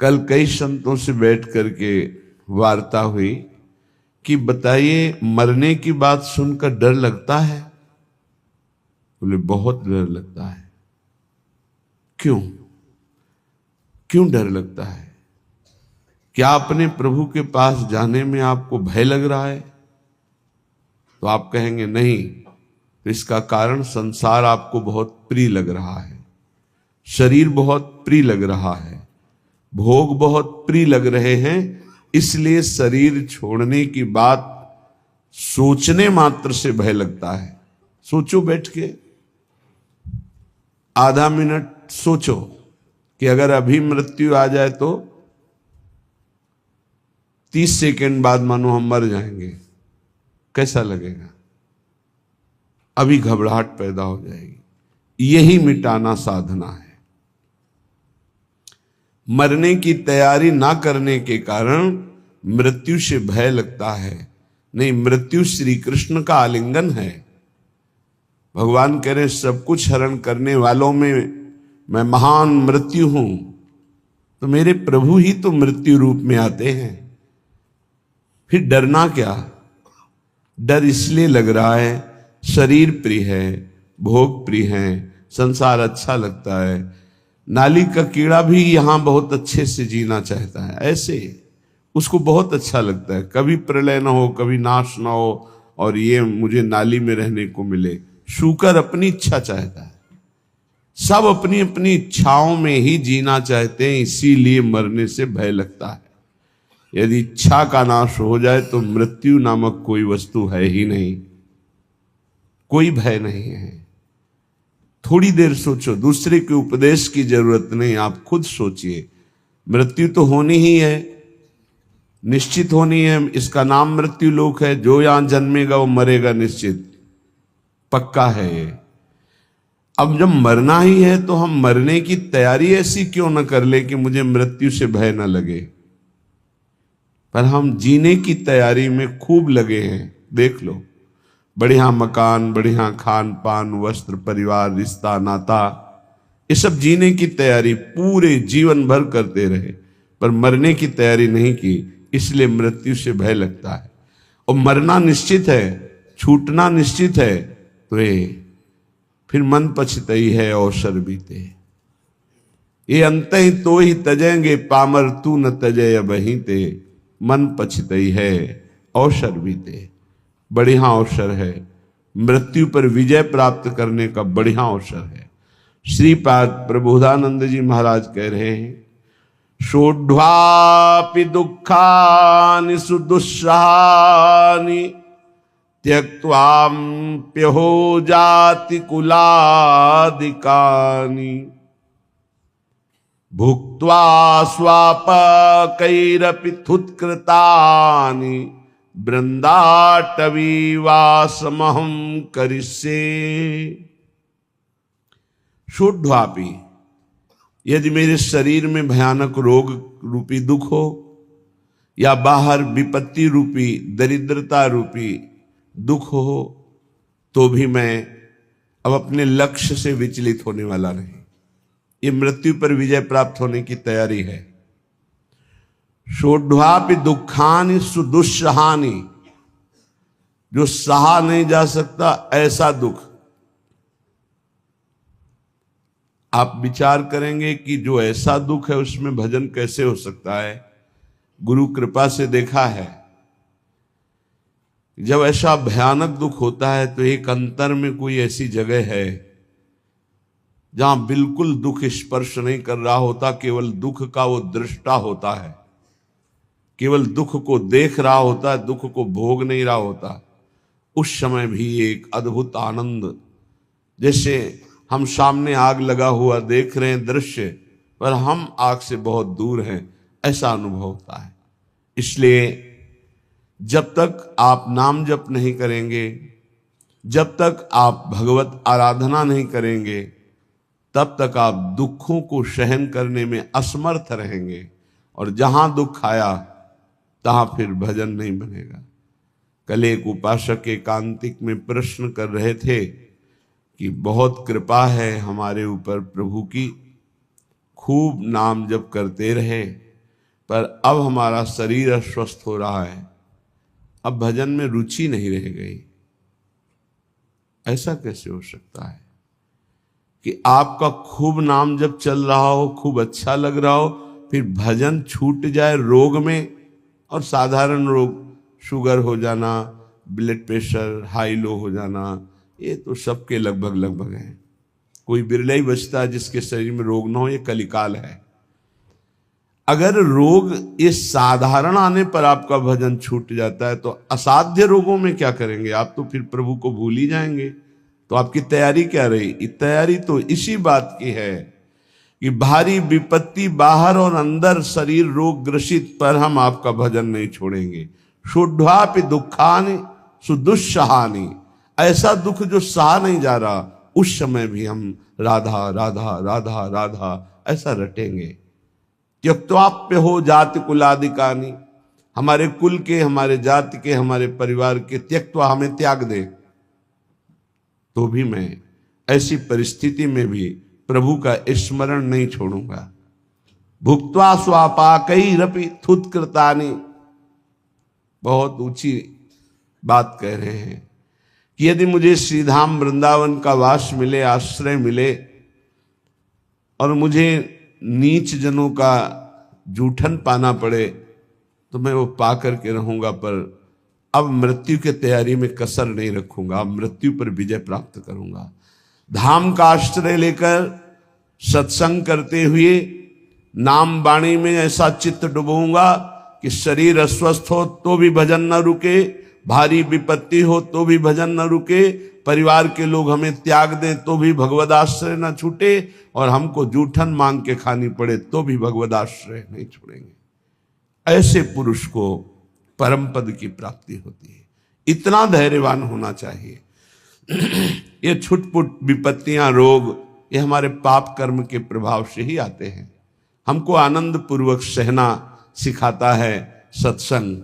कल कई संतों से बैठ करके वार्ता हुई कि बताइए मरने की बात सुनकर डर लगता है? बोले बहुत डर लगता है। क्यों क्यों डर लगता है? क्या अपने प्रभु के पास जाने में आपको भय लग रहा है? तो आप कहेंगे नहीं, तो इसका कारण संसार आपको बहुत प्रिय लग रहा है, शरीर बहुत प्रिय लग रहा है, भोग बहुत प्रिय लग रहे हैं, इसलिए शरीर छोड़ने की बात सोचने मात्र से भय लगता है। सोचो, बैठ के आधा मिनट सोचो कि अगर अभी मृत्यु आ जाए तो 30 सेकंड बाद मानो हम मर जाएंगे, कैसा लगेगा? अभी घबराहट पैदा हो जाएगी। यही मिटाना साधना है। मरने की तैयारी ना करने के कारण मृत्यु से भय लगता है। नहीं, मृत्यु श्री कृष्ण का आलिंगन है। भगवान कह रहे सब कुछ हरण करने वालों में मैं महान मृत्यु हूं, तो मेरे प्रभु ही तो मृत्यु रूप में आते हैं। फिर डरना क्या? डर इसलिए लग रहा है शरीर प्रिय है, भोग प्रिय है, संसार अच्छा लगता है। नाली का कीड़ा भी यहां बहुत अच्छे से जीना चाहता है, ऐसे उसको बहुत अच्छा लगता है, कभी प्रलय ना हो, कभी नाश ना हो, और ये मुझे नाली में रहने को मिले। शूकर अपनी इच्छा चाहता है, सब अपनी अपनी इच्छाओं में ही जीना चाहते हैं, इसीलिए मरने से भय लगता है। यदि इच्छा का नाश हो जाए तो मृत्यु नामक कोई वस्तु है ही नहीं, कोई भय नहीं है। थोड़ी देर सोचो, दूसरे के उपदेश की जरूरत नहीं, आप खुद सोचिए। मृत्यु तो होनी ही है, निश्चित होनी है। इसका नाम मृत्यु लोक है। जो यहां जन्मेगा वो मरेगा, निश्चित पक्का है ये। अब जब मरना ही है तो हम मरने की तैयारी ऐसी क्यों न कर ले कि मुझे मृत्यु से भय न लगे, पर हम जीने की तैयारी में खूब लगे हैं। देख लो, बढ़िया मकान, बढ़िया खान पान, वस्त्र, परिवार, रिश्ता, नाता, ये सब जीने की तैयारी पूरे जीवन भर करते रहे, पर मरने की तैयारी नहीं की, इसलिए मृत्यु से भय लगता है। और मरना निश्चित है, छूटना निश्चित है, तो ये फिर मन पछतई है अवसर बीते। ये अंत ही तो ही तजेंगे पामर, तू न तजय अबहीं ते। मन पछतई है अवसर बीते। बढ़िया अवसर है, मृत्यु पर विजय प्राप्त करने का बढ़िया अवसर है। श्रीपाद प्रबोधानंद जी महाराज कह रहे हैं, सोढ़्वापि दुखानि सुदुस्सहानि त्यक्त्वाप्यहो जाति कुलादिकानि भुक्त्वा स्वापकैरपि थुत्कृतानि वृंदाटवीवासमहं करिष्ये। सोढ़्वापि, यदि मेरे शरीर में भयानक रोग रूपी दुख हो, या बाहर विपत्ति रूपी, दरिद्रता रूपी दुख हो, तो भी मैं अब अपने लक्ष्य से विचलित होने वाला नहीं। ये मृत्यु पर विजय प्राप्त होने की तैयारी है। सोढ़्वापि दुखानि सुदुस्सहानि, जो सहा नहीं जा सकता ऐसा दुख। आप विचार करेंगे कि जो ऐसा दुख है उसमें भजन कैसे हो सकता है। गुरु कृपा से देखा है, जब ऐसा भयानक दुख होता है तो एक अंतर में कोई ऐसी जगह है जहां बिल्कुल दुख स्पर्श नहीं कर रहा होता, केवल दुख का वो दृष्टा होता है, केवल दुख को देख रहा होता है, दुख को भोग नहीं रहा होता। उस समय भी एक अद्भुत आनंद, जैसे हम सामने आग लगा हुआ देख रहे हैं दृश्य, पर हम आग से बहुत दूर हैं, ऐसा अनुभव होता है। इसलिए जब तक आप नाम जप नहीं करेंगे, जब तक आप भगवत आराधना नहीं करेंगे, तब तक आप दुखों को सहन करने में असमर्थ रहेंगे, और जहां दुख आया तहां फिर भजन नहीं बनेगा। कल एक उपासक एकांतिक में प्रश्न कर रहे थे कि बहुत कृपा है हमारे ऊपर प्रभु की, खूब नाम जप करते रहे, पर अब हमारा शरीर अस्वस्थ हो रहा है, अब भजन में रुचि नहीं रह गई। ऐसा कैसे हो सकता है कि आपका खूब नाम जब चल रहा हो, खूब अच्छा लग रहा हो, फिर भजन छूट जाए रोग में? और साधारण रोग, शुगर हो जाना, ब्लड प्रेशर हाई लो हो जाना, ये तो सबके लगभग लगभग है। कोई बिरला ही बचता है जिसके शरीर में रोग ना हो, ये कलिकाल है। अगर रोग ये साधारण आने पर आपका भजन छूट जाता है तो असाध्य रोगों में क्या करेंगे आप? तो फिर प्रभु को भूल ही जाएंगे। तो आपकी तैयारी क्या रही? तैयारी तो इसी बात की है कि भारी विपत्ति बाहर और अंदर शरीर रोग ग्रसित पर हम आपका भजन नहीं छोड़ेंगे। शुद्धापि दुखानि सुदुस्सहानि, ऐसा दुख जो सहा नहीं जा रहा, उस समय भी हम राधा राधा राधा राधा ऐसा रटेंगे। त्यक्त्वाप्य हो जाति कुलादिकानि, हमारे कुल के, हमारे जाति के, हमारे परिवार के त्यक्त्वा, हमें त्याग दे तो भी मैं ऐसी परिस्थिति में भी प्रभु का स्मरण नहीं छोड़ूंगा। भुक्त्वा स्वापाकैरपि थुत्कृतानि, बहुत ऊंची बात कह रहे हैं कि यदि मुझे श्रीधाम वृंदावन का वास मिले, आश्रय मिले, और मुझे नीच जनों का जूठन पाना पड़े तो मैं वो पा करके रहूंगा, पर अब मृत्यु की तैयारी में कसर नहीं रखूंगा, अब मृत्यु पर विजय प्राप्त करूंगा। धाम का आश्रय लेकर सत्संग करते हुए नाम वाणी में ऐसा चित्त डुबोऊंगा कि शरीर अस्वस्थ हो तो भी भजन न रुके, भारी विपत्ति हो तो भी भजन न रुके, परिवार के लोग हमें त्याग दें तो भी भगवद आश्रय न छूटे, और हमको जूठन मांग के खानी पड़े तो भी भगवद आश्रय नहीं छोड़ेंगे। ऐसे पुरुष को परम पद की प्राप्ति होती है। इतना धैर्यवान होना चाहिए। ये छुटपुट विपत्तियां, रोग, ये हमारे पाप कर्म के प्रभाव से ही आते हैं। हमको आनंद पूर्वक सहना सिखाता है सत्संग,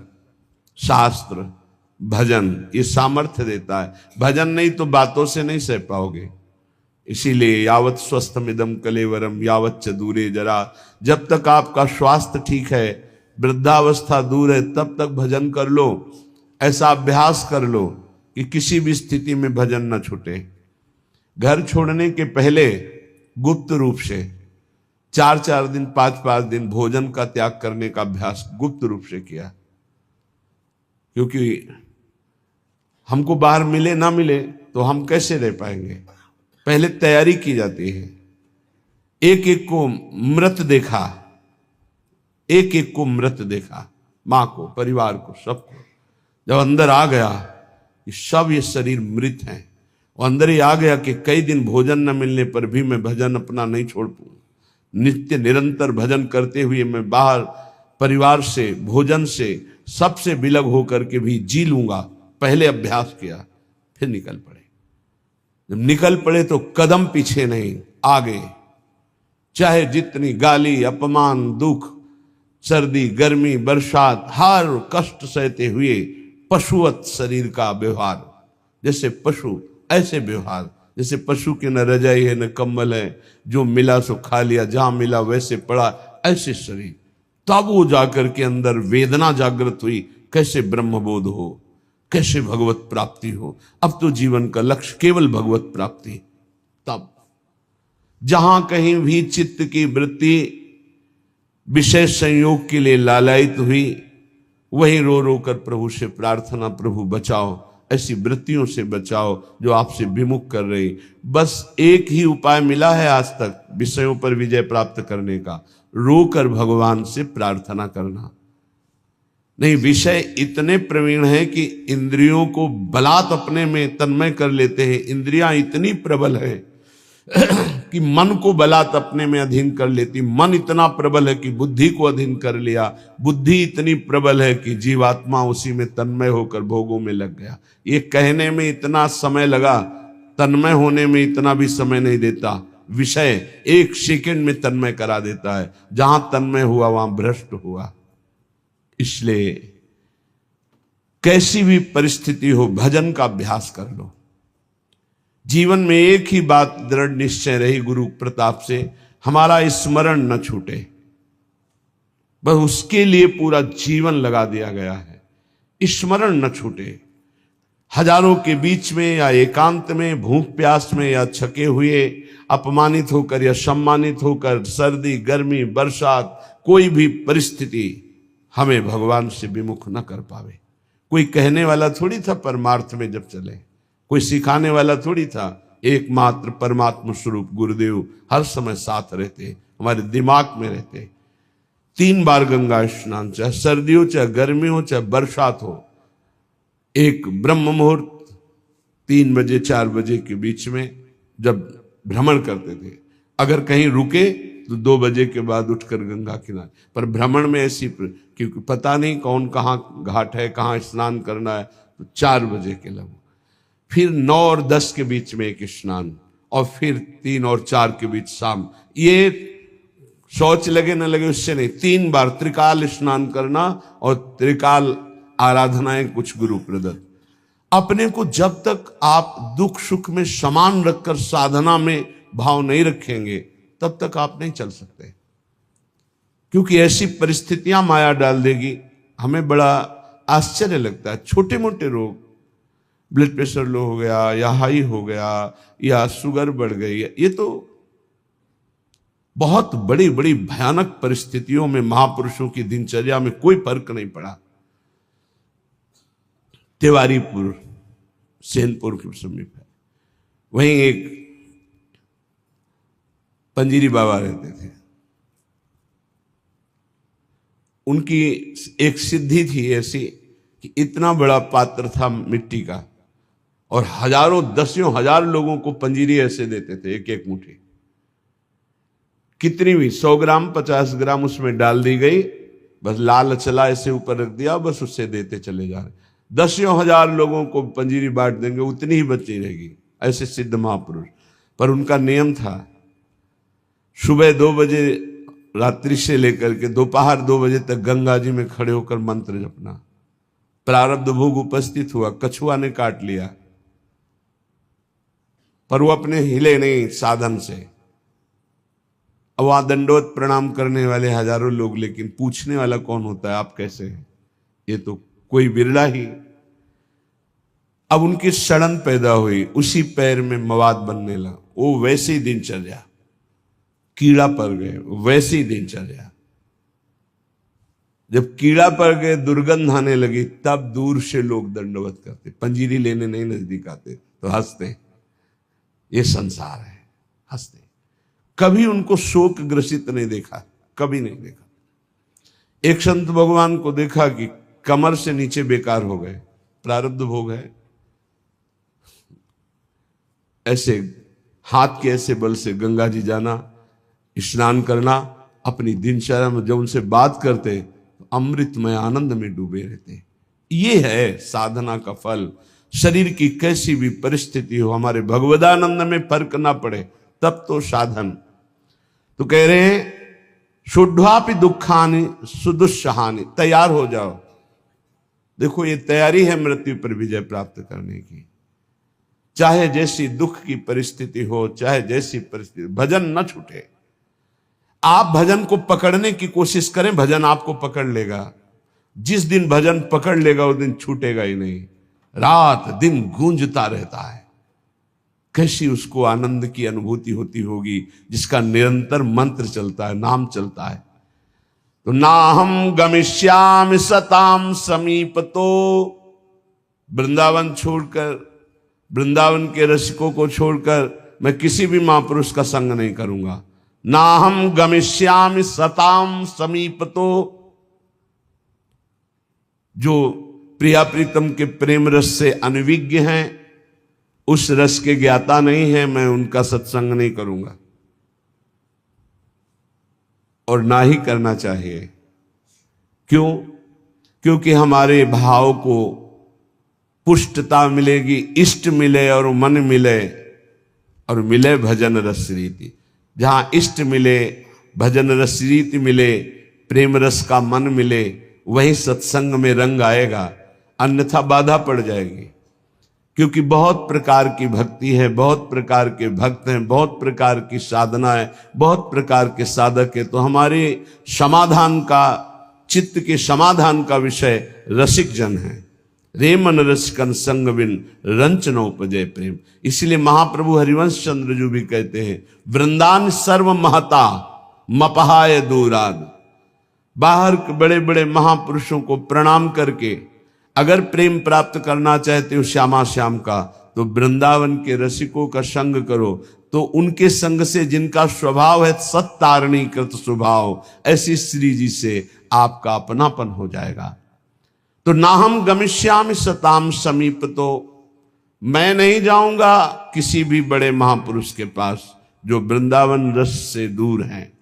शास्त्र, भजन, ये सामर्थ्य देता है। भजन नहीं तो बातों से नहीं सह पाओगे। इसीलिए यावत स्वस्थमिदम कलेवरम यावत च दूरे जरा, जब तक आपका स्वास्थ्य ठीक है, वृद्धावस्था दूर है, तब तक भजन कर लो। ऐसा अभ्यास कर लो कि किसी भी स्थिति में भजन न छूटे। घर छोड़ने के पहले गुप्त रूप से 4-4 दिन, 5-5 दिन भोजन का त्याग करने का अभ्यास गुप्त रूप से किया, क्योंकि हमको बाहर मिले ना मिले तो हम कैसे रह पाएंगे। पहले तैयारी की जाती है। एक एक को मृत देखा, एक एक को मृत देखा, मां को, परिवार को, सबको। जब अंदर आ गया कि सब ये शरीर मृत हैं, और अंदर ही आ गया कि कई दिन भोजन न मिलने पर भी मैं भजन अपना नहीं छोड़ पाऊँ, नित्य निरंतर भजन करते हुए मैं बाहर परिवार से, भोजन से, सबसे विलग होकर के भी जी लूंगा। पहले अभ्यास किया, फिर निकल पड़े। जब निकल पड़े तो कदम पीछे नहीं, आगे। चाहे जितनी गाली, अपमान, दुख, सर्दी, गर्मी, बरसात, हर कष्ट सहते हुए पशुवत शरीर का व्यवहार, जैसे पशु ऐसे व्यवहार, जैसे पशु की न रजाई है न कंबल है, जो मिला सो खा लिया, जहां मिला वैसे पड़ा, ऐसे शरीर। तब वो जाकर के अंदर वेदना जागृत हुई, कैसे ब्रह्मबोध हो, कैसे भगवत प्राप्ति हो। अब तो जीवन का लक्ष्य केवल भगवत प्राप्ति। तब जहां कहीं भी चित्त की वृत्ति विशेष संयोग के लिए लालायित हुई, वही रो रो कर प्रभु से प्रार्थना, प्रभु बचाओ, ऐसी वृत्तियों से बचाओ जो आपसे विमुख कर रही। बस एक ही उपाय मिला है आज तक विषयों पर विजय प्राप्त करने का, रोकर भगवान से प्रार्थना करना। नहीं, विषय इतने प्रवीण हैं कि इंद्रियों को बलात् अपने में तन्मय कर लेते हैं। इंद्रियां इतनी प्रबल है कि मन को बलात् अपने में अधीन कर लेती। मन इतना प्रबल है कि बुद्धि को अधीन कर लिया। बुद्धि इतनी प्रबल है कि जीवात्मा उसी में तन्मय होकर भोगों में लग गया। ये कहने में इतना समय लगा, तन्मय होने में इतना भी समय नहीं देता। विषय 1 सेकंड में तन्मय करा देता है। जहां तन्मय हुआ वहां भ्रष्ट हुआ। इसलिए कैसी भी परिस्थिति हो, भजन का अभ्यास कर लो। जीवन में एक ही बात दृढ़ निश्चय रही गुरु प्रताप से, हमारा स्मरण न छूटे। बस उसके लिए पूरा जीवन लगा दिया गया है। स्मरण न छूटे। हजारों के बीच में या एकांत में, भूख प्यास में या छके हुए, अपमानित होकर या सम्मानित होकर, सर्दी गर्मी बरसात, कोई भी परिस्थिति हमें भगवान से विमुख न कर पावे। कोई कहने वाला थोड़ी था परमार्थ में जब चले, कोई सिखाने वाला थोड़ी था। एकमात्र परमात्मा स्वरूप गुरुदेव हर समय साथ रहते, हमारे दिमाग में रहते। 3 बार गंगा स्नान, चाहे सर्दी हो, चाहे गर्मी हो, चाहे बरसात हो। एक ब्रह्म मुहूर्त 3 बजे 4 बजे के बीच में जब भ्रमण करते थे, अगर कहीं रुके तो 2 बजे के बाद उठकर गंगा किनारे। पर भ्रमण में ऐसी, क्योंकि पता नहीं कौन कहाँ घाट है, कहाँ स्नान करना है, तो 4 बजे के लगभग। फिर 9 और 10 के बीच में एक स्नान, और फिर 3 और 4 के बीच शाम। ये शौच लगे न लगे उससे नहीं, 3 बार त्रिकाल स्नान करना और त्रिकाल आराधनाएं कुछ गुरु प्रदत्त। अपने को जब तक आप दुख सुख में समान रखकर साधना में भाव नहीं रखेंगे, तब तक आप नहीं चल सकते। क्योंकि ऐसी परिस्थितियां माया डाल देगी। हमें बड़ा आश्चर्य लगता है, छोटे मोटे रोग, ब्लड प्रेशर लो हो गया या हाई हो गया या शुगर बढ़ गई, ये तो बहुत बड़ी बड़ी भयानक परिस्थितियों में महापुरुषों की दिनचर्या में कोई फर्क नहीं पड़ा। तिवारीपुर सेनपुर के समीप है, वहीं एक पंजीरी बाबा रहते थे। उनकी एक सिद्धि थी ऐसी कि इतना बड़ा पात्र था मिट्टी का, और हजारों 10,000 लोगों को पंजीरी ऐसे देते थे, एक एक मुट्ठी। कितनी भी 100 ग्राम 50 ग्राम उसमें डाल दी गई, बस लाल चला ऐसे ऊपर रख दिया, बस उससे देते चले जा रहे। 10,000 लोगों को पंजीरी बांट देंगे, उतनी ही बची रहेगी। ऐसे सिद्ध महापुरुष। पर उनका नियम था, सुबह 2 बजे रात्रि से लेकर के दोपहर 2 बजे तक गंगा जी में खड़े होकर मंत्र जपना। प्रारब्ध भोग उपस्थित हुआ, कछुआ ने काट लिया, पर वो अपने हिले नहीं साधन से। अब वहां दंडवत प्रणाम करने वाले हजारों लोग, लेकिन पूछने वाला कौन होता है, आप कैसे हैं? ये तो कोई बिरला ही। अब उनकी सड़न पैदा हुई, उसी पैर में मवाद बनने लगा। वो वैसे ही दिनचर्या, कीड़ा पड़ गए, वैसी दिनचर्या। जब कीड़ा पड़ गए, दुर्गंध आने लगी, तब दूर से लोग दंडवत करते, पंजीरी लेने नहीं नजदीक आते, तो हंसते। ये संसार है, हंसते। कभी उनको शोक ग्रसित नहीं देखा, कभी नहीं देखा। एक संत भगवान को देखा कि कमर से नीचे बेकार हो गए, प्रारब्ध भोग है। ऐसे हाथ के ऐसे बल से गंगा जी जाना, स्नान करना, अपनी दिनचर्या में जब उनसे बात करते तो अमृतमय आनंद में डूबे रहते। ये है साधना का फल। शरीर की कैसी भी परिस्थिति हो, हमारे भगवदानंद में फर्क ना पड़े, तब तो साधन। तो कह रहे हैं, शुद्धापि दुखानि सुदुस्सहानि, तैयार हो जाओ। देखो, ये तैयारी है मृत्यु पर विजय प्राप्त करने की। चाहे जैसी दुख की परिस्थिति हो, चाहे जैसी परिस्थिति, भजन न छूटे। आप भजन को पकड़ने की कोशिश करें, भजन आपको पकड़ लेगा। जिस दिन भजन पकड़ लेगा उस दिन छूटेगा ही नहीं, रात दिन गूंजता रहता है। कैसी उसको आनंद की अनुभूति होती होगी जिसका निरंतर मंत्र चलता है, नाम चलता है। तो ना हम गमिष्यामि सताम समीपतो, वृंदावन छोड़कर, वृंदावन के रसिकों को छोड़कर मैं किसी भी महापुरुष का संग नहीं करूंगा। ना हम गमिष्यामि सताम समीपतो, जो प्रिया प्रीतम के प्रेम रस से अनविज्ञ हैं, उस रस के ज्ञाता नहीं है, मैं उनका सत्संग नहीं करूंगा और ना ही करना चाहिए। क्यों? क्योंकि हमारे भाव को पुष्टता मिलेगी, इष्ट मिले और मन मिले, और मिले भजन रस रीति। जहां इष्ट मिले, भजन रस रीति मिले, प्रेम रस का मन मिले, वही सत्संग में रंग आएगा, अन्यथा बाधा पड़ जाएगी। क्योंकि बहुत प्रकार की भक्ति है, बहुत प्रकार के भक्त हैं, बहुत प्रकार की साधना है, बहुत प्रकार के साधक है। तो हमारे समाधान का चित्त के समाधान का विषय रसिक जन है। रे मन रसिकन संग बिन रंच न उपजय प्रेम। इसलिए महाप्रभु हरिवंश चंद्र जी भी कहते हैं, वृंदान सर्व महता मपहाय दूराद। बाहर के बड़े बड़े महापुरुषों को प्रणाम करके अगर प्रेम प्राप्त करना चाहते हो श्यामा श्याम का, तो वृंदावन के रसिकों का संग करो। तो उनके संग से, जिनका स्वभाव है सत्तारणी कृत स्वभाव, ऐसी श्री जी से आपका अपनापन हो जाएगा। तो ना हम गमिष्यामि सताम समीप, तो मैं नहीं जाऊंगा किसी भी बड़े महापुरुष के पास जो वृंदावन रस से दूर हैं।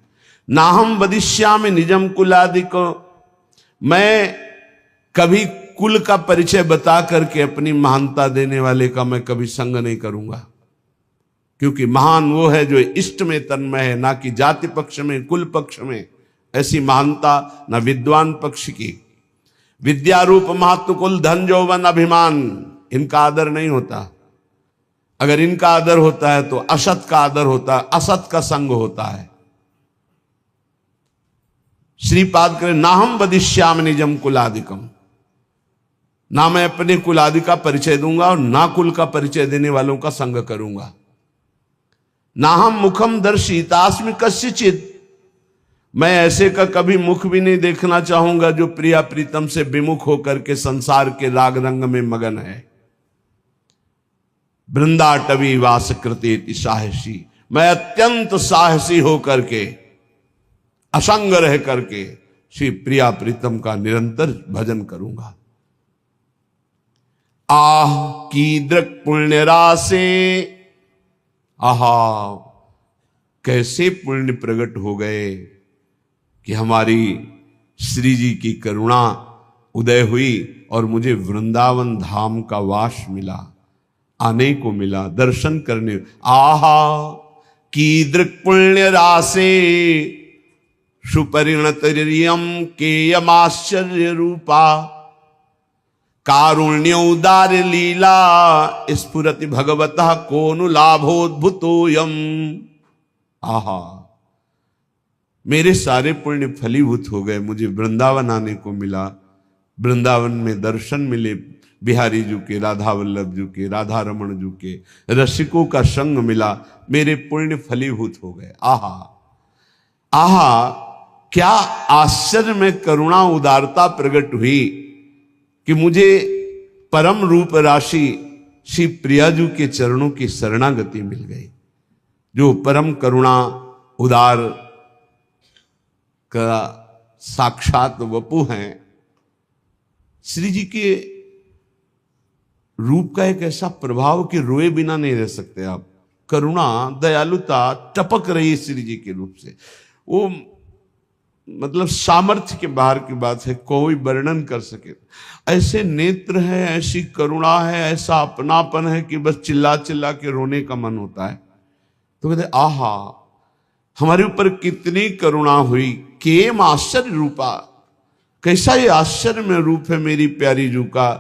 ना हम वदिष्यामि निजम कुलादिको, मैं कभी कुल का परिचय बता करके अपनी महानता देने वाले का मैं कभी संग नहीं करूंगा, क्योंकि महान वो है जो इष्ट में तन्मय है, ना कि जाति पक्ष में कुल पक्ष में। ऐसी महानता न विद्वान पक्ष की। विद्या रूप महत्व कुल धन यौवन अभिमान, इनका आदर नहीं होता। अगर इनका आदर होता है तो असत का आदर होता है, असत का संग होता है। श्रीपाद करें, ना हम वदिष्याम निजम कुलादिकम, ना मैं अपने कुलादि का परिचय दूंगा और ना कुल का परिचय देने वालों का संग करूंगा। ना हम मुखम दर्शितास्मि कस्यचित्, मैं ऐसे का कभी मुख भी नहीं देखना चाहूंगा जो प्रिया प्रीतम से विमुख होकर के संसार के राग रंग में मगन है। वृंदाटवी वास कृतेति साहसी, मैं अत्यंत साहसी होकर के, असंग रह करके श्री प्रिया प्रीतम का निरंतर भजन करूंगा। आह कीदृक् पुण्य राशे, आहा कैसे पुण्य प्रकट हो गए कि हमारी श्री जी की करुणा उदय हुई और मुझे वृंदावन धाम का वास मिला, आने को मिला, दर्शन करने। आहा कीदृक् पुण्य राशे सुपरिणतरियम केयमाश्चर्य रूपा, कारुण्य उदार लीला स्फुरति भगवतः कोनु लाभोद्भुतोयम। आहा मेरे सारे पुण्य फलीभूत हो गए, मुझे वृंदावन आने को मिला, वृंदावन में दर्शन मिले बिहारी जी के, राधा वल्लभ जी के, राधा रमण जी के, रसिकों का संग मिला, मेरे पुण्य फलीभूत हो गए। आहा आहा क्या आश्चर्य में करुणा उदारता प्रकट हुई कि मुझे परम रूप राशि श्री प्रियाजू के चरणों की शरणागति मिल गई, जो परम करुणा उदार का साक्षात वपु हैं। श्री जी के रूप का एक ऐसा प्रभाव कि रोए बिना नहीं रह सकते आप। करुणा दयालुता टपक रही श्री जी के रूप से, वो मतलब सामर्थ्य के बाहर की बात है, कोई वर्णन कर सके। ऐसे नेत्र है, ऐसी करुणा है, ऐसा अपनापन है कि बस चिल्ला चिल्ला के रोने का मन होता है। तो कहते आहा हमारे ऊपर कितनी करुणा हुई, केम आश्चर्य रूपा, कैसा ये आश्चर्य में रूप है मेरी प्यारी जू का।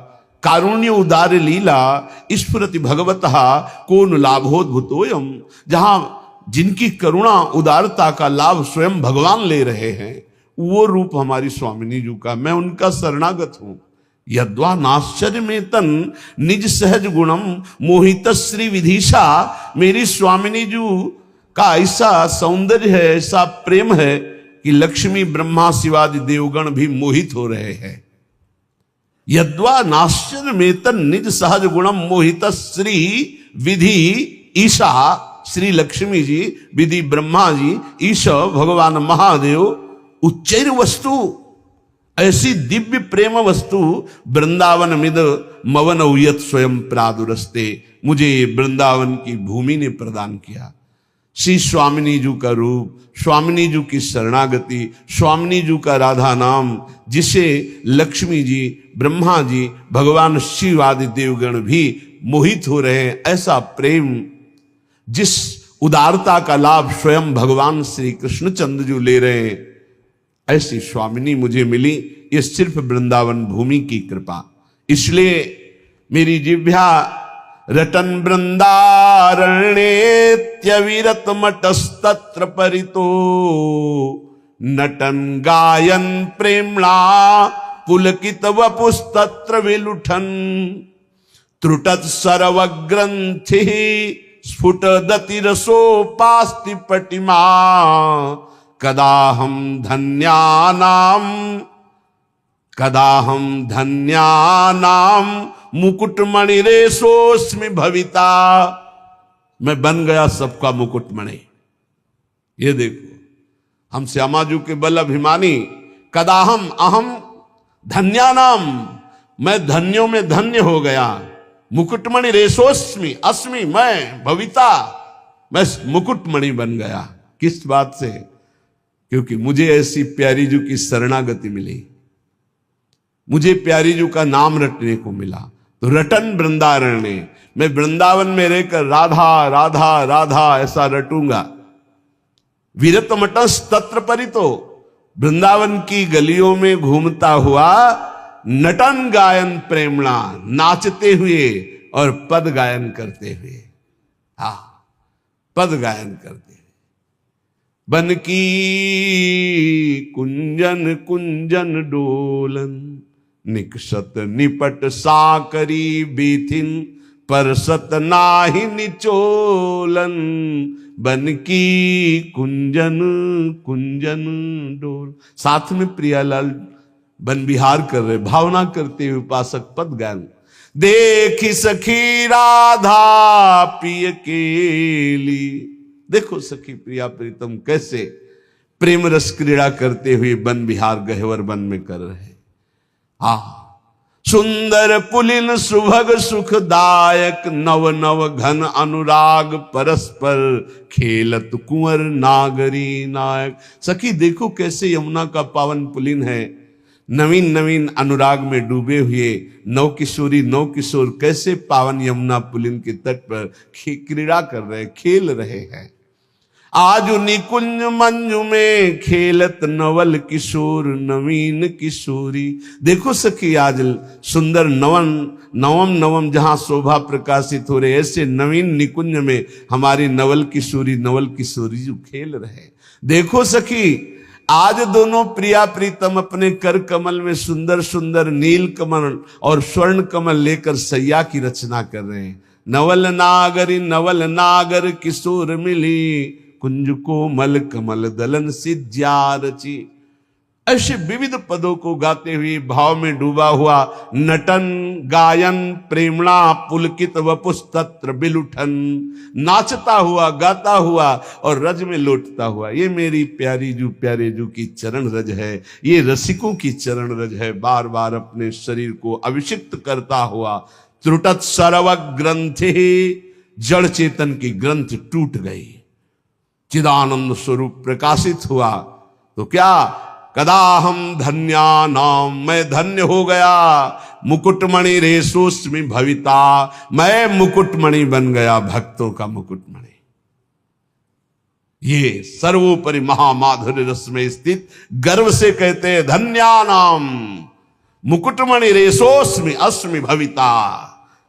कारुण्य उदार लीला स्फुरति भगवतः कोन लाभोद्भुतोयम, जहां जिनकी करुणा उदारता का लाभ स्वयं भगवान ले रहे हैं, वो रूप हमारी स्वामिनी जी का। मैं उनका शरणागत हूं। यद्वा नाश्चर्य में तन निज सहज गुणम मोहित श्री विधिशा, मेरी स्वामिनी जी का ऐसा सौंदर्य है, ऐसा प्रेम है कि लक्ष्मी ब्रह्मा शिवादि देवगण भी मोहित हो रहे हैं। यद्वा नाश्चर्य में तन निज सहज गुणम मोहित श्री विधि ईशा, श्री लक्ष्मी जी, विधि ब्रह्मा जी, ईश भगवान महादेव, उच्चैर वस्तु, ऐसी दिव्य प्रेम वस्तु वृंदावन मिद मवन उयत स्वयं प्रादुरस्ते, मुझे वृंदावन की भूमि ने प्रदान किया। श्री स्वामिनी जी का रूप, स्वामिनी जी की शरणागति, स्वामिनी जी का राधा नाम, जिसे लक्ष्मी जी, ब्रह्मा जी, भगवान शिव आदि देवगण भी मोहित हो रहे हैं। ऐसा प्रेम, जिस उदारता का लाभ स्वयं भगवान श्री कृष्णचंद्र जी ले रहे हैं, ऐसी स्वामिनी मुझे मिली। ये सिर्फ वृंदावन भूमि की कृपा। इसलिए मेरी जिह्वा रटन वृंदारण्येत्यविरत मटस्तत्र परितो नटन गायन प्रेमणा पुलकित वपुस्तत्र विलुठन त्रुटत सर्वग्रंथि स्फुटदति रसोपास्ति पटिमा कदाहम धन्यानाम मुकुटमणिरेशोस्मि भविता। मैं बन गया सबका मुकुटमणि। ये देखो, हम श्यामाजू के बल अभिमानी। कदाहम अहम धन्यानाम, मैं धन्यों में धन्य हो गया। मुकुटमणि रेशोस्मि अस्मि, मैं भविता, मैं मुकुटमणि बन गया। किस बात से? क्योंकि मुझे ऐसी प्यारी जू की शरणागति मिली, मुझे प्यारी जू का नाम रटने को मिला। तो रटन वृंदारण्य, मैं वृंदावन में रहकर राधा राधा राधा ऐसा रटूंगा। विरत मटस तत्र परितो, वृंदावन की गलियों में घूमता हुआ नटन गायन प्रेमणा, नाचते हुए और पद गायन करते हुए। हा, पद गायन करते हुए। बन की कुंजन कुंजन डोलन, निकसत निपट साकरी बीथिन, परसत नाही निचोलन। बन की कुंजन कुंजन डोल। साथ में प्रियालाल बन विहार कर रहे, भावना करते हुए उपासक पद गायन। देखी सखी राधा पिय केली, देखो सखी प्रिया प्रीतम कैसे प्रेम रस क्रीड़ा करते हुए वन विहार गहवर वन में कर रहे। सुंदर पुलिन सुभग सुखदायक, नव नव घन अनुराग परस्पर, खेलत कुंवर नागरी नायक। सखी देखो कैसे यमुना का पावन पुलिन है, नवीन नवीन अनुराग में डूबे हुए नव किशोरी नव किशोर कैसे पावन यमुना पुलिन के तट पर क्रीड़ा कर रहे, खेल रहे हैं। आज निकुंज मंजू में खेलत नवल किशोर नवीन किशोरी। देखो सखी आज सुंदर नवम नवम जहां शोभा प्रकाशित हो रहे, ऐसे नवीन निकुंज में हमारी नवल किशोरी जो खेल रहे। देखो सखी आज दोनों प्रिया प्रीतम अपने कर कमल में सुंदर सुंदर नील कमल और स्वर्ण कमल लेकर सैया की रचना कर रहे हैं। नवल नागर किशोर मिली, कुंज को मल कमल दलन सिज्या रची। ऐसे विविध पदों को गाते हुए भाव में डूबा हुआ नटन गायन प्रेमणा पुलकित वपुस्तत्र बिलुठन, नाचता हुआ गाता हुआ और रज में लौटता हुआ। ये मेरी प्यारे जू की चरण रज है, ये रसिकों की चरण रज है। बार बार अपने शरीर को अभिषिक्त करता हुआ त्रुटत सर्व ग्रंथि, जड़ चेतन की ग्रंथ टूट गई, चिदानंद स्वरूप प्रकाशित हुआ। तो क्या कदाहम धन्यानाम, मैं धन्य हो गया। मुकुटमणि रेशोस्मि भविता, मैं मुकुटमणि बन गया, भक्तों का मुकुटमणि। ये सर्वोपरि महामाधुर्य रस में स्थित गर्व से कहते हैं धन्यानाम मुकुटमणि रेशोस्मि अस्मि भविता,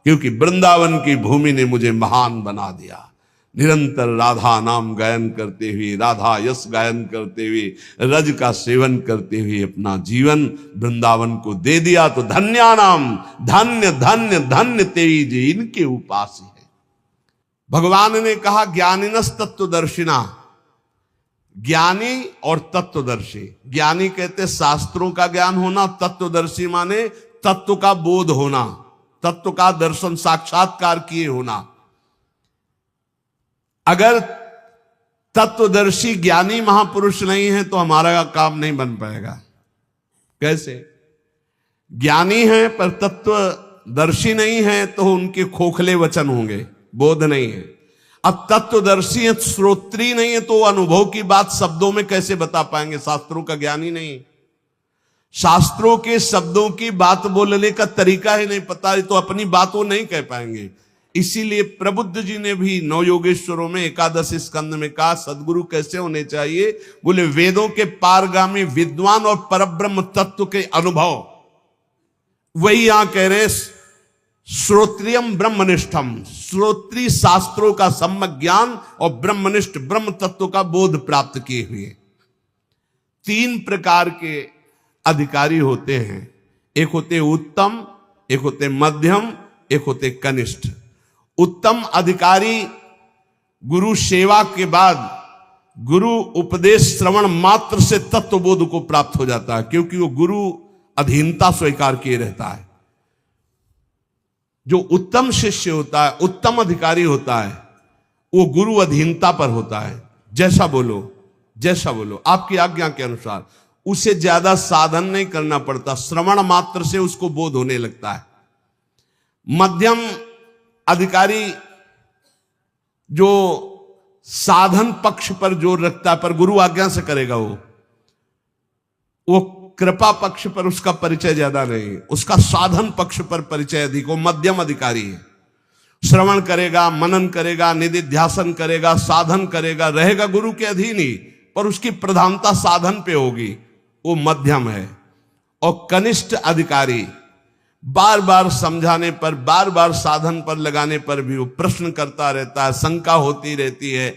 क्योंकि वृंदावन की भूमि ने मुझे महान बना दिया। निरंतर राधा नाम गायन करते हुए, राधा यश गायन करते हुए, रज का सेवन करते हुए अपना जीवन वृंदावन को दे दिया। तो धन्यानाम, धन्य धन्य धन्य तेई जी इनके उपासी है। भगवान ने कहा ज्ञानिनस तत्वदर्शिना, ज्ञानी और तत्वदर्शी। ज्ञानी कहते शास्त्रों का ज्ञान होना, तत्वदर्शी माने तत्व का बोध होना, तत्व का दर्शन साक्षात्कार किए होना। अगर तत्वदर्शी ज्ञानी महापुरुष नहीं है तो हमारा काम नहीं बन पाएगा। कैसे? ज्ञानी है पर तत्वदर्शी नहीं है तो उनके खोखले वचन होंगे, बोध नहीं है। अब तत्वदर्शी है, श्रोत्री नहीं है तो अनुभव की बात शब्दों में कैसे बता पाएंगे? शास्त्रों का ज्ञानी नहीं, शास्त्रों के शब्दों की बात बोलने का तरीका ही नहीं पता, तो अपनी बात वो नहीं कह पाएंगे। इसीलिए प्रबुद्ध जी ने भी नौ योगेश्वरों में एकादश स्कंद में कहा सदगुरु कैसे होने चाहिए? बोले वेदों के पारगामी विद्वान और परब्रह्म तत्व के अनुभव। वही यहां कह रहे श्रोत्रियम ब्रह्मनिष्ठम, श्रोत्री शास्त्रों का सम्यक ज्ञान और ब्रह्मनिष्ठ ब्रह्म तत्व का बोध प्राप्त किए हुए। तीन प्रकार के अधिकारी होते हैं। एक होते उत्तम, एक होते मध्यम, एक होते कनिष्ठ। उत्तम अधिकारी गुरु सेवा के बाद गुरु उपदेश श्रवण मात्र से तत्वबोध को प्राप्त हो जाता है, क्योंकि वो गुरु अधीनता स्वीकार किए रहता है। जो उत्तम शिष्य होता है, उत्तम अधिकारी होता है, वो गुरु अधीनता पर होता है। जैसा बोलो, जैसा बोलो, आपकी आज्ञा के अनुसार। उसे ज्यादा साधन नहीं करना पड़ता, श्रवण मात्र से उसको बोध होने लगता है। मध्यम अधिकारी जो साधन पक्ष पर जोर रखता है, पर गुरु आज्ञा से करेगा, वो कृपा पक्ष पर उसका परिचय ज्यादा नहीं, उसका साधन पक्ष पर परिचय अधिक। वो मध्यम अधिकारी है। श्रवण करेगा, मनन करेगा, निधिध्यासन करेगा, साधन करेगा, रहेगा गुरु के अधीन ही, पर उसकी प्रधानता साधन पे होगी, वो मध्यम है। और कनिष्ठ अधिकारी बार बार समझाने पर, बार बार साधन पर लगाने पर भी वो प्रश्न करता रहता है, शंका होती रहती है,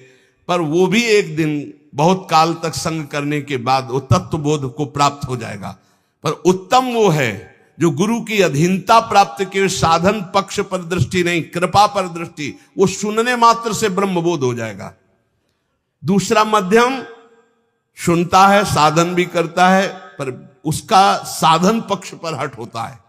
पर वो भी एक दिन बहुत काल तक संग करने के बाद वो तत्वबोध को प्राप्त हो जाएगा। पर उत्तम वो है जो गुरु की अधीनता प्राप्त के साधन पक्ष पर दृष्टि नहीं, कृपा पर दृष्टि, वो सुनने मात्र से ब्रह्मबोध हो जाएगा। दूसरा मध्यम सुनता है, साधन भी करता है, पर उसका साधन पक्ष पर हट होता है,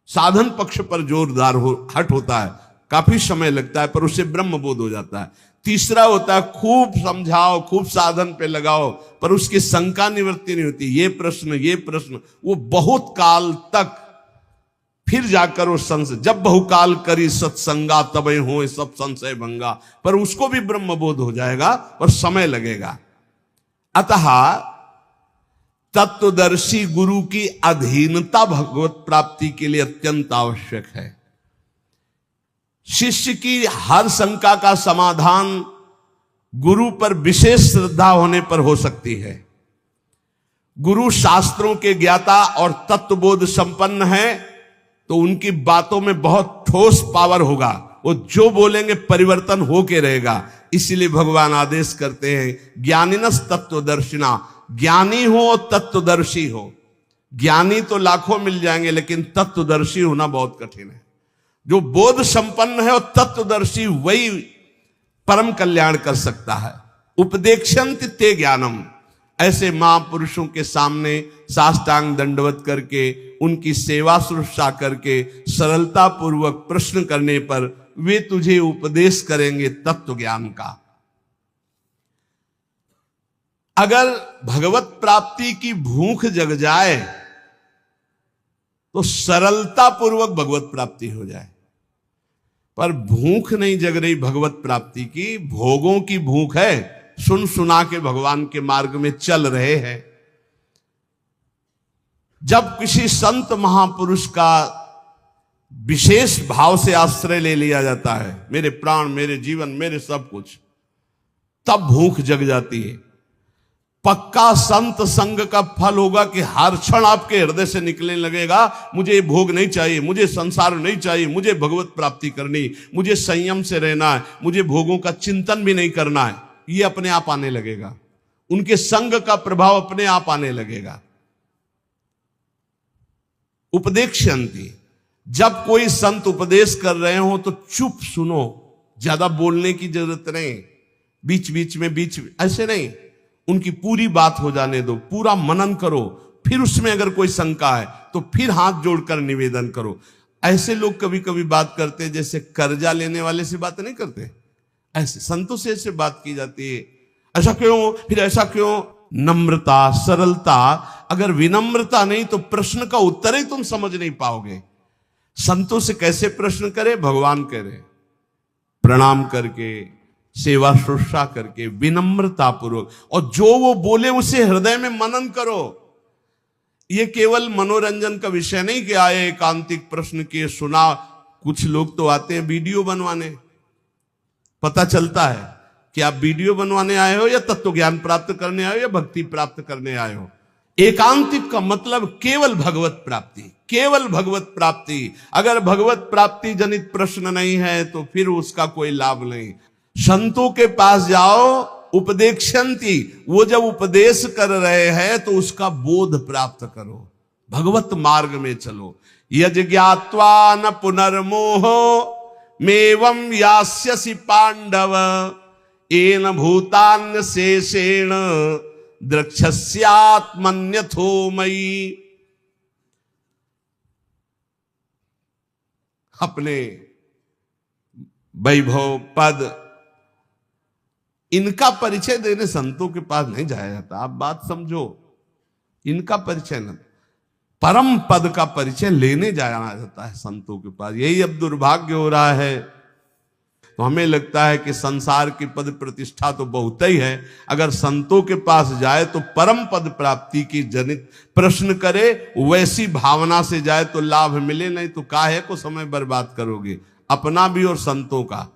साधन पक्ष पर जोरदार हट होता है, काफी समय लगता है, पर उसे ब्रह्मबोध हो जाता है। तीसरा होता है खूब समझाओ, खूब साधन पे लगाओ, पर उसकी शंका निवृत्ति नहीं होती, ये प्रश्न, वो बहुत काल तक फिर जाकर वो संशय, जब बहुकाल करी सत्संगा तबे हो सब संशय भंगा, पर उसको भी ब्रह्मबोध हो जाएगा, पर समय लगेगा। अतः तत्वदर्शी गुरु की अधीनता भगवत प्राप्ति के लिए अत्यंत आवश्यक है। शिष्य की हर शंका का समाधान गुरु पर विशेष श्रद्धा होने पर हो सकती है। गुरु शास्त्रों के ज्ञाता और तत्वबोध संपन्न है, तो उनकी बातों में बहुत ठोस पावर होगा, वो जो बोलेंगे परिवर्तन होके रहेगा। इसीलिए भगवान आदेश करते हैं ज्ञानिनस तत्वदर्शिना, ज्ञानी हो और तत्वदर्शी हो। ज्ञानी तो लाखों मिल जाएंगे, लेकिन तत्वदर्शी होना बहुत कठिन है। जो बोध संपन्न है और तत्वदर्शी, वही परम कल्याण कर सकता है। उपदेक्षंत ते ज्ञानम, ऐसे महापुरुषों के सामने साष्टांग दंडवत करके, उनकी सेवा शुश्रूषा करके, सरलता पूर्वक प्रश्न करने पर वे तुझे उपदेश करेंगे तत्व ज्ञान का। अगर भगवत प्राप्ति की भूख जग जाए तो सरलता पूर्वक भगवत प्राप्ति हो जाए, पर भूख नहीं जग रही भगवत प्राप्ति की, भोगों की भूख है, सुन सुना के भगवान के मार्ग में चल रहे हैं। जब किसी संत महापुरुष का विशेष भाव से आश्रय ले लिया जाता है, मेरे प्राण, मेरे जीवन, मेरे सब कुछ, तब भूख जग जाती है। पक्का संत संग का फल होगा कि हर क्षण आपके हृदय से निकलने लगेगा, मुझे भोग नहीं चाहिए, मुझे संसार नहीं चाहिए, मुझे भगवत प्राप्ति करनी, मुझे संयम से रहना है, मुझे भोगों का चिंतन भी नहीं करना है। ये अपने आप आने लगेगा, उनके संग का प्रभाव अपने आप आने लगेगा। उपदेक्षन्ति, जब कोई संत उपदेश कर रहे हो तो चुप सुनो, ज्यादा बोलने की जरूरत नहीं, बीच बीच में ऐसे नहीं, उनकी पूरी बात हो जाने दो, पूरा मनन करो, फिर उसमें अगर कोई शंका है तो फिर हाथ जोड़कर निवेदन करो। ऐसे लोग कभी कभी बात करते जैसे कर्जा लेने वाले से बात नहीं करते, ऐसे संतों से ऐसे बात की जाती है, ऐसा क्यों, फिर ऐसा क्यों। नम्रता, सरलता, अगर विनम्रता नहीं तो प्रश्न का उत्तर ही तुम समझ नहीं पाओगे। संतों से कैसे प्रश्न करे, भगवान कह रहे, प्रणाम करके, सेवा शुश्रूषा करके, विनम्रता पूर्वक, और जो वो बोले उसे हृदय में मनन करो। ये केवल मनोरंजन का विषय नहीं कि आए एकांतिक प्रश्न किए, सुना। कुछ लोग तो आते हैं वीडियो बनवाने, पता चलता है कि आप वीडियो बनवाने आए हो या तत्व ज्ञान प्राप्त करने आए हो या भक्ति प्राप्त करने आए हो। एकांतिक का मतलब केवल भगवत प्राप्ति, केवल भगवत प्राप्ति। अगर भगवत प्राप्ति जनित प्रश्न नहीं है तो फिर उसका कोई लाभ नहीं। संतों के पास जाओ, उपदेक्षन्ति, वो जब उपदेश कर रहे हैं तो उसका बोध प्राप्त करो, भगवत मार्ग में चलो। यज ज्ञात्वा न पुनर्मोहो मेवं यास्यसि पांडव, येन भूतान्य शेषेण द्रक्ष्यस्यात्मन्यथो मयि। अपने वैभव पद इनका परिचय देने संतों के पास नहीं जाया जाता। आप बात समझो, इनका परिचय न, परम पद का परिचय लेने जाया जाता है संतों के पास। यही अब दुर्भाग्य हो रहा है। तो हमें लगता है कि संसार की पद प्रतिष्ठा तो बहुत ही है, अगर संतों के पास जाए तो परम पद प्राप्ति की जनित प्रश्न करे, वैसी भावना से जाए तो लाभ मिले, नहीं तो काहे को समय बर्बाद करोगे, अपना भी और संतों का।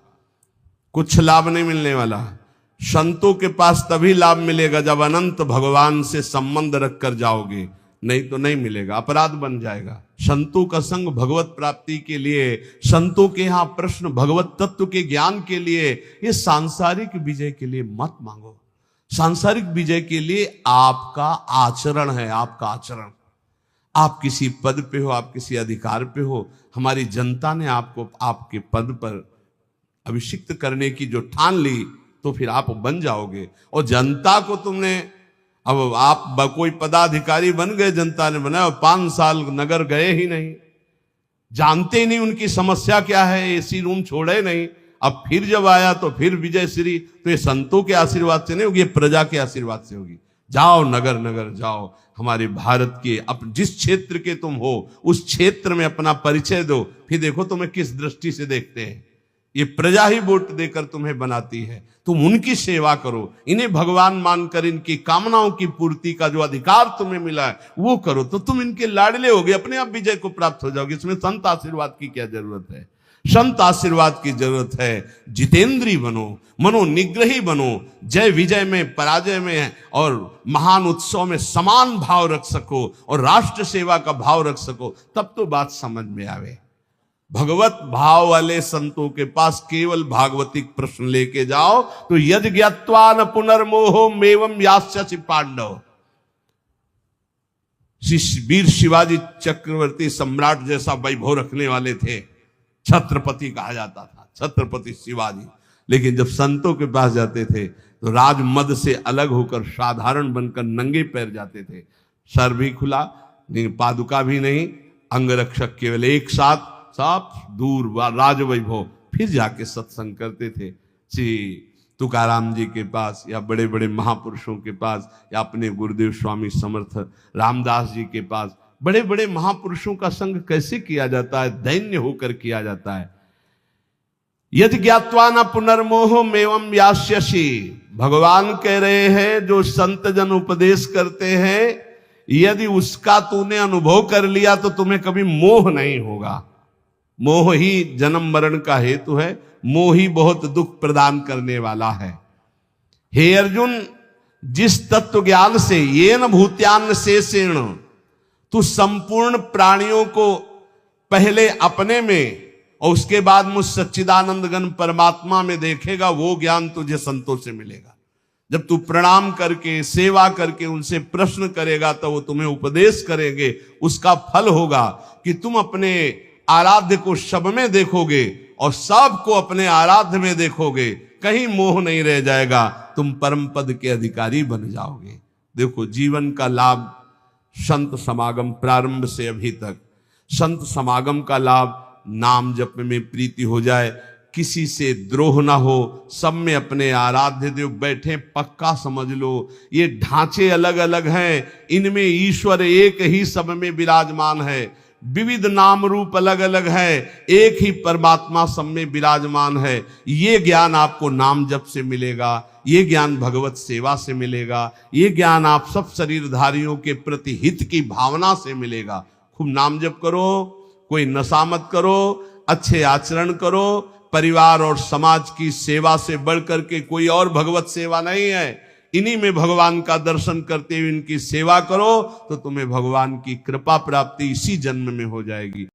कुछ लाभ नहीं मिलने वाला। संतों के पास तभी लाभ मिलेगा जब अनंत भगवान से संबंध रखकर जाओगे, नहीं तो नहीं मिलेगा, अपराध बन जाएगा। संतों का संग भगवत प्राप्ति के लिए, संतों के यहां प्रश्न भगवत तत्व के ज्ञान के लिए, ये सांसारिक विजय के लिए मत मांगो। सांसारिक विजय के लिए आपका आचरण है, आपका आचरण। आप किसी पद पे हो, आप किसी अधिकार पे हो, हमारी जनता ने आपको आपके पद पर अभिषिक्त करने की जो ठान ली, तो फिर आप बन जाओगे। और जनता को तुमने, अब आप कोई पदाधिकारी बन गए, जनता ने बनाया, 5 साल नगर गए ही नहीं, जानते ही नहीं उनकी समस्या क्या है, एसी रूम छोड़े नहीं। अब फिर जब आया तो फिर विजय श्री, तो ये संतों के आशीर्वाद से नहीं होगी, ये प्रजा के आशीर्वाद से होगी। जाओ नगर नगर जाओ, हमारे भारत के जिस क्षेत्र के तुम हो उस क्षेत्र में अपना परिचय दो, फिर देखो तुम्हें किस दृष्टि से देखते हैं। ये प्रजा ही वोट देकर तुम्हें बनाती है, तुम उनकी सेवा करो, इन्हें भगवान मानकर इनकी कामनाओं की पूर्ति का जो अधिकार तुम्हें मिला है वो करो, तो तुम इनके लाडले होगे, अपने आप विजय को प्राप्त हो जाओगे। इसमें संत आशीर्वाद की क्या जरूरत है? संत आशीर्वाद की जरूरत है जितेंद्री बनो, मनोनिग्रही बनो, जय विजय में पराजय में और महान उत्सव में समान भाव रख सको और राष्ट्र सेवा का भाव रख सको, तब तो बात समझ में आवे। भगवत भाव वाले संतों के पास केवल भागवतिक प्रश्न लेके जाओ तो यद ज्ञात्वा न पुनर्मोहो मेवं यास्यसि पांडव। वीर शिवाजी चक्रवर्ती सम्राट जैसा वैभव रखने वाले थे, छत्रपति कहा जाता था, छत्रपति शिवाजी। लेकिन जब संतों के पास जाते थे तो राजमद से अलग होकर साधारण बनकर नंगे पैर जाते थे, सर भी खुला, पादुका भी नहीं, अंगरक्षक केवल एक साथ, सब दूर राजवैभव। फिर जाके सत्संग करते थे श्री तुकाराम जी के पास या बड़े बड़े महापुरुषों के पास या अपने गुरुदेव स्वामी समर्थ रामदास जी के पास। बड़े बड़े महापुरुषों का संग कैसे किया जाता है? दैन्य होकर किया जाता है। यदि ज्ञात्वा न पुनर्मोह मेवं यास्यसि, भगवान कह रहे हैं जो संत जन उपदेश करते हैं, यदि उसका तूने अनुभव कर लिया तो तुम्हें कभी मोह नहीं होगा। मोह ही जन्म मरण का हेतु है, मोह ही बहुत दुख प्रदान करने वाला है। हे अर्जुन, जिस तत्व ज्ञान से येन भूत्यान शेषेण, तू संपूर्ण प्राणियों को पहले अपने में और उसके बाद मुझ सच्चिदानंद घन परमात्मा में देखेगा, वो ज्ञान तुझे संतों से मिलेगा। जब तू प्रणाम करके सेवा करके उनसे प्रश्न करेगा तो वो तुम्हें उपदेश करेंगे, उसका फल होगा कि तुम अपने आराध्य को सब में देखोगे और सबको अपने आराध्य में देखोगे, कहीं मोह नहीं रह जाएगा, तुम परम पद के अधिकारी बन जाओगे। देखो जीवन का लाभ संत समागम, प्रारंभ से अभी तक संत समागम का लाभ, नाम जप में प्रीति हो जाए, किसी से द्रोह ना हो, सब में अपने आराध्य देव बैठे, पक्का समझ लो। ये ढांचे अलग अलग हैं, इनमें ईश्वर एक ही सब में विराजमान है। विविध नाम रूप अलग अलग है, एक ही परमात्मा सब में विराजमान है। ये ज्ञान आपको नाम जप से मिलेगा, ये ज्ञान भगवत सेवा से मिलेगा, ये ज्ञान आप सब शरीरधारियों के प्रति हित की भावना से मिलेगा। खूब नाम जप करो, कोई नशा मत करो, अच्छे आचरण करो। परिवार और समाज की सेवा से बढ़कर के कोई और भगवत सेवा नहीं है। इन्हीं में भगवान का दर्शन करते हुए इनकी सेवा करो तो तुम्हें भगवान की कृपा प्राप्ति इसी जन्म में हो जाएगी।